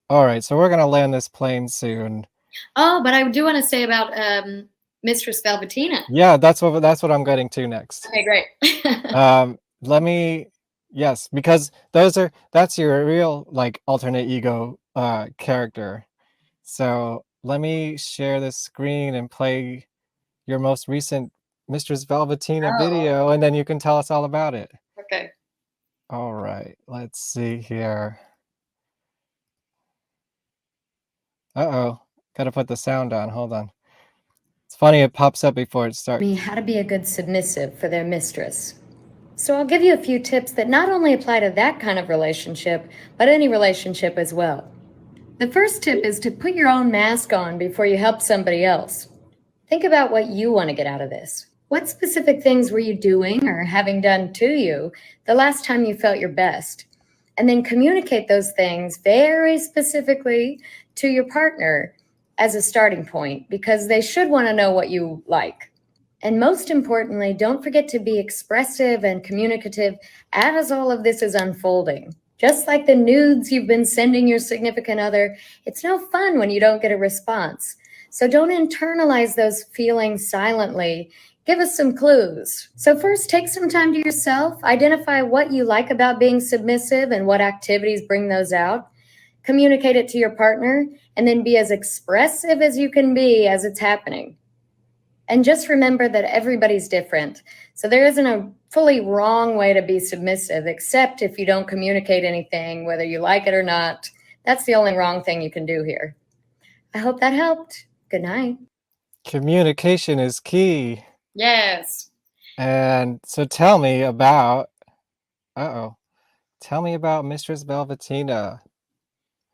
All right, so we're gonna land this plane soon. Oh, but I do want to say about Mistress Velvetina. Yeah, that's what I'm getting to next. Okay, great. Let me, yes, because that's your real like alternate ego character. So let me share this screen and play your most recent Mistress Velvetina Oh, video, and then you can tell us all about it. okay. All right, let's see here. Uh-oh, gotta put the sound on. Hold on. It's funny, it pops up before it starts. Me how to be a good submissive for their mistress. So I'll give you a few tips that not only apply to that kind of relationship, but any relationship as well. The first tip is to put your own mask on before you help somebody else. Think about what you want to get out of this. What specific things were you doing or having done to you the last time you felt your best? And then communicate those things very specifically to your partner as a starting point, because they should want to know what you like. And most importantly, don't forget to be expressive and communicative as all of this is unfolding. Just like the nudes you've been sending your significant other, it's no fun when you don't get a response. So don't internalize those feelings silently. Give us some clues. So first, take some time to yourself. Identify what you like about being submissive and what activities bring those out. Communicate it to your partner, and then be as expressive as you can be as it's happening. And just remember that everybody's different. So there isn't a fully wrong way to be submissive, except if you don't communicate anything, whether you like it or not. That's the only wrong thing you can do here. I hope that helped. Good night. Communication is key. Yes. And so tell me about, tell me about Mistress Velvetina.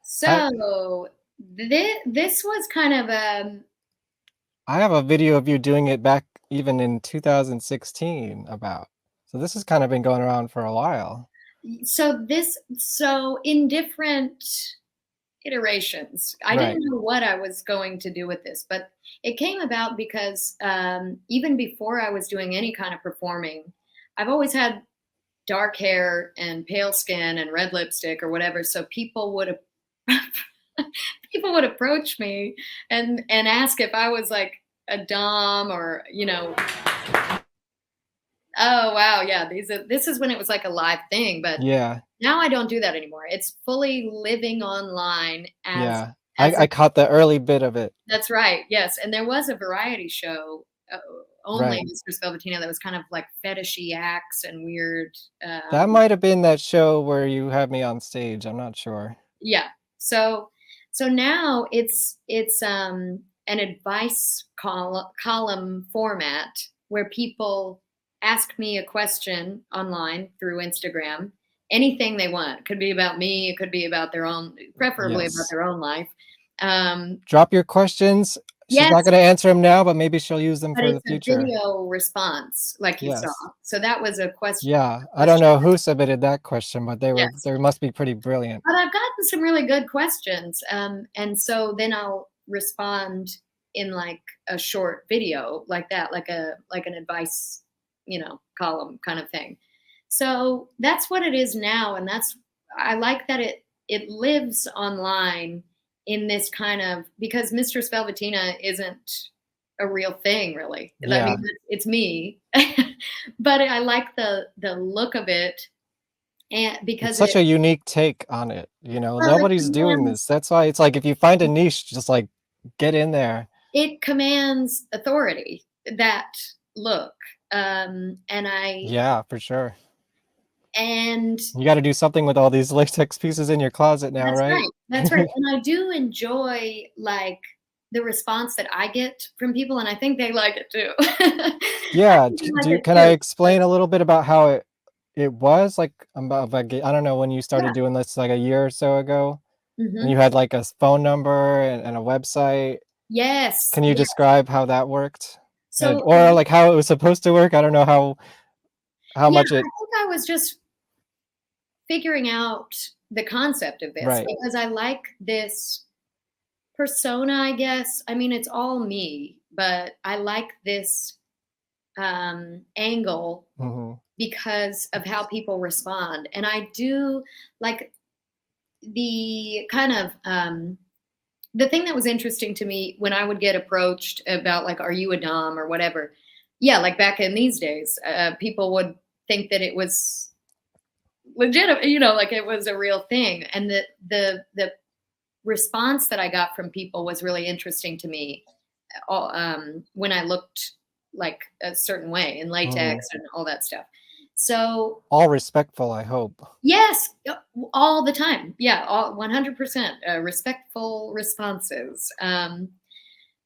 So this was kind of I have a video of you doing it back even in 2016 about. So this has kind of been going around for a while. so in different iterations. I Right. didn't know what I was going to do with this, but it came about because even before I was doing any kind of performing, I've always had dark hair and pale skin and red lipstick or whatever. So people would people would approach me and ask if I was like a dom or oh wow, yeah, this is when it was like a live thing, but Yeah. now I don't do that anymore. It's fully living online Yeah. as I caught the early bit of it. that's right. Yes, and there was a variety show only Right. Mistress Velvetina that was kind of like fetishy acts and weird. That might have been that show where you had me on stage. I'm not sure. Yeah. So now it's an advice column format where people ask me a question online through Instagram. Anything they want. It could be about me. It could be about their own, preferably about Yes. their own life. Drop your questions. She's not Yes, going to answer them now, but maybe she'll use them but for the it's a future. video response, like you saw. Yes. So that was a question. Yeah. I don't know who submitted that question, but Yes. they must be pretty brilliant. But I've gotten some really good questions. And so then I'll respond in like a short video like that, like an advice, column kind of thing. So that's what it is now. And I like that it lives online in this kind of, because Mistress Velvetina isn't a real thing really. I Yeah. mean, it's me, but I like the look of it. And It's because such a unique take on it. well, Nobody's doing this. That's why it's like if you find a niche, just like get in there. it commands authority, that look. And Yeah, for sure. and You got to do something with all these latex pieces in your closet now, that's right? right. That's right. And I do enjoy like the response that I get from people, and I think they like it too. I Yeah. think they like it Can I too. explain a little bit about how it was like about like I don't know when you started Yeah. doing this like a year or so ago, and Hmm. you had like a phone number and a website. Yes. Can you Yeah. describe how that worked? And So or like how it was supposed to work? I don't know how yeah, much I it think I was just figuring out the concept of this right. because I like this persona, I guess. I mean, it's all me, but I like this angle Mhm. because of how people respond. And I do like the kind of the thing that was interesting to me when I would get approached about like, are you a dom or whatever? Yeah, like back in these days, people would think that it was legitimate, like it was a real thing. And the response that I got from people was really interesting to me. When I looked like a certain way in latex and all that stuff. So all respectful, I hope. yes, all the time. Yeah, all 100% respectful responses.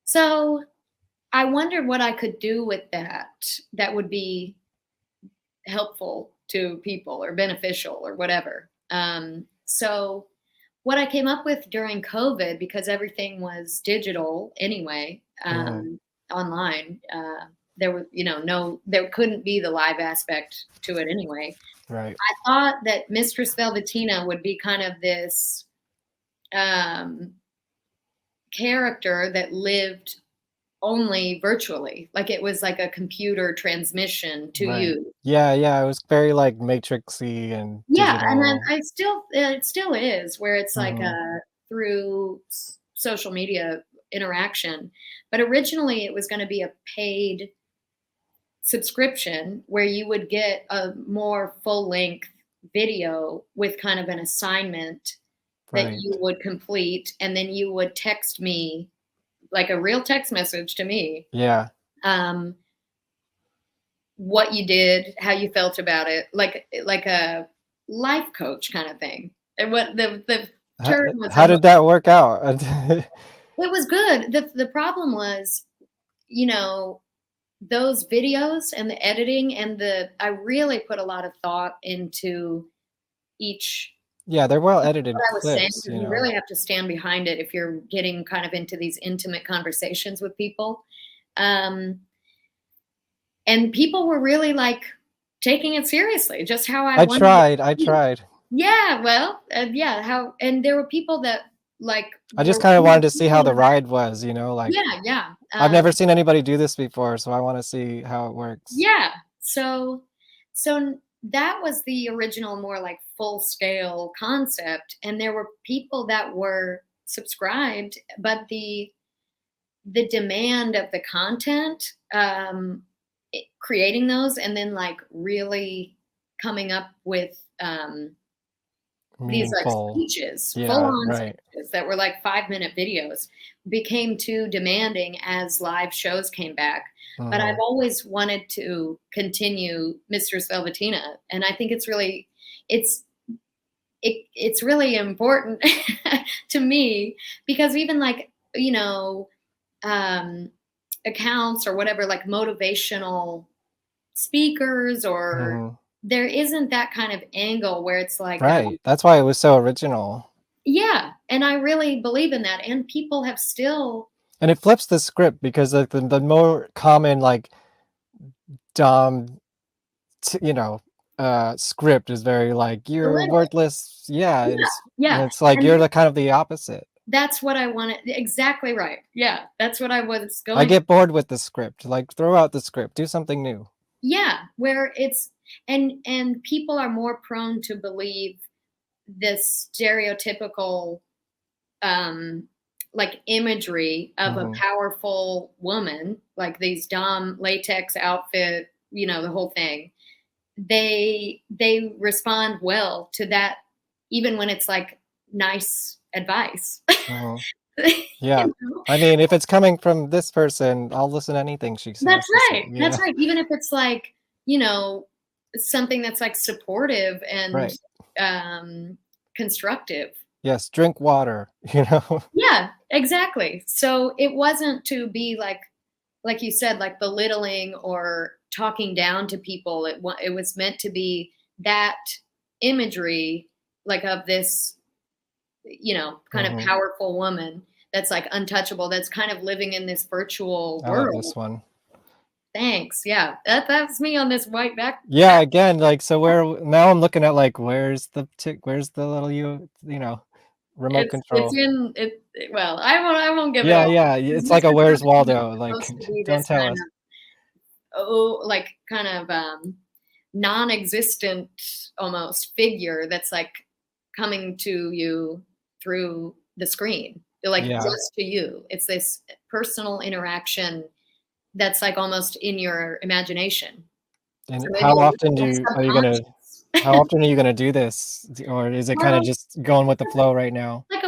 So I wondered what I could do with that would be helpful to people or beneficial or whatever. So what I came up with during COVID, because everything was digital anyway, online, there was, there couldn't be the live aspect to it anyway. Right. I thought that Mistress Velvetina would be kind of this character that lived only virtually, like it was like a computer transmission to you. Yeah, it was very like matrixy and Yeah, and digital. then it still is, where it's like through social media interaction. But originally it was going to be a paid subscription where you would get a more full-length video with kind of an assignment that you would complete, and then you would text me like a real text message to me. Yeah. What you did, how you felt about it, like a life coach kind of thing. And what the term was. How did that work out? It was good. The problem was, those videos and the editing and I really put a lot of thought into each. Yeah, they're well edited what I was clips. saying, you really have to stand behind it if you're getting kind of into these intimate conversations with people. And people were really like taking it seriously, just how I tried. Yeah, well, and there were people that like. I just kind of wanted to see how the ride was, like. Yeah. I've never seen anybody do this before, so I want to see how it works. Yeah, so that was the original, more like full scale concept, and there were people that were subscribed, but the demand of the content, creating those and then like really coming up with these like speeches, full-on speeches that were like 5-minute videos, became too demanding as live shows came back. But I've always wanted to continue Mistress Velvetina, and I think it's really important to me, because even like accounts or whatever, like motivational speakers, or there isn't that kind of angle where it's like that's why it was so original. Yeah, and I really believe in that, and people have still, and it flips the script, because like the more common like dom script is very like, you're worthless. Yeah. It's like, you're the kind of the opposite. That's what I wanted. Exactly right. Yeah, that's what I was going. I get bored with the script. Like, throw out the script, do something new. Yeah, where it's and people are more prone to believe this stereotypical like imagery of a powerful woman, like these dom latex outfit, the whole thing. They respond well to that, even when it's like nice advice. Yeah. I mean, if it's coming from this person, I'll listen to anything she says. That's right. That's right. Even if it's like, something that's like supportive and constructive. Yes, drink water, Yeah, exactly. So it wasn't to be like you said, like belittling or talking down to people. It was meant to be that imagery, like of this, kind of powerful woman that's like untouchable, that's kind of living in this virtual world. I love this one. Thanks. Yeah, that's me on this white back. Yeah, again, like, so now I'm looking at like, where's the little remote control? It's in it. Well, I won't give it. Yeah. It's like a Where's Waldo. Like, don't tell us. Like kind of non-existent almost figure that's like coming to you through the screen, like Yeah. just to you. It's this personal interaction that's like almost in your imagination. And So how maybe often it's are you gonna do this? Or is it kind Well, of just going with the flow right now? like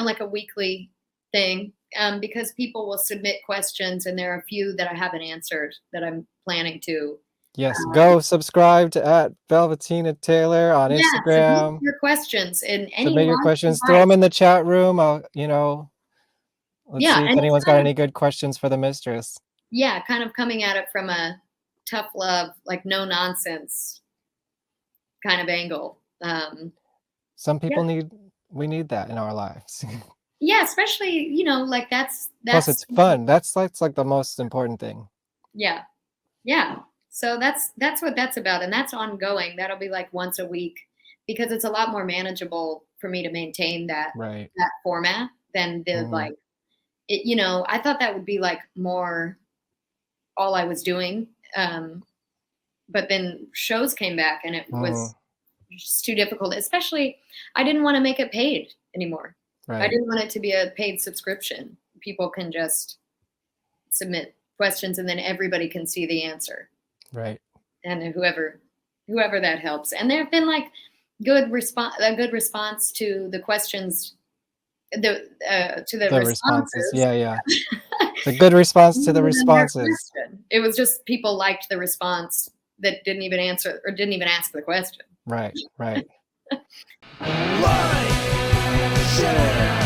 like a weekly thing, because people will submit questions, and there are a few that I haven't answered that I'm planning to. Yes, go subscribe to @Velvetina Taylor on Yeah, submit Instagram. your questions and any Submit your life questions, throw advice. them in the chat room. Let's Yeah, see if and it's anyone's got kind of any good questions for the mistress. kind of coming at it from a tough love, like no nonsense kind of angle. Some people we need that in our lives. Yeah, especially, like Plus, that's it's fun. That's like the most important thing. yeah. Yeah. So that's what that's about, and that's ongoing. That'll be like once a week, because it's a lot more manageable for me to maintain that Right. format than the Mhm. like it, I thought that would be like more all I was doing. But then shows came back, and it was just too difficult. Especially, I didn't want to make it paid anymore. I Right. didn't want it to be a paid subscription. People can just submit questions, and then everybody can see the answer. Right. And whoever that helps. And there have been like a good response to the questions, to the The responses. responses. Yeah. The good response to the More than their responses. question. It was just people liked the response that didn't even answer or didn't even ask the question. Right. Like, share.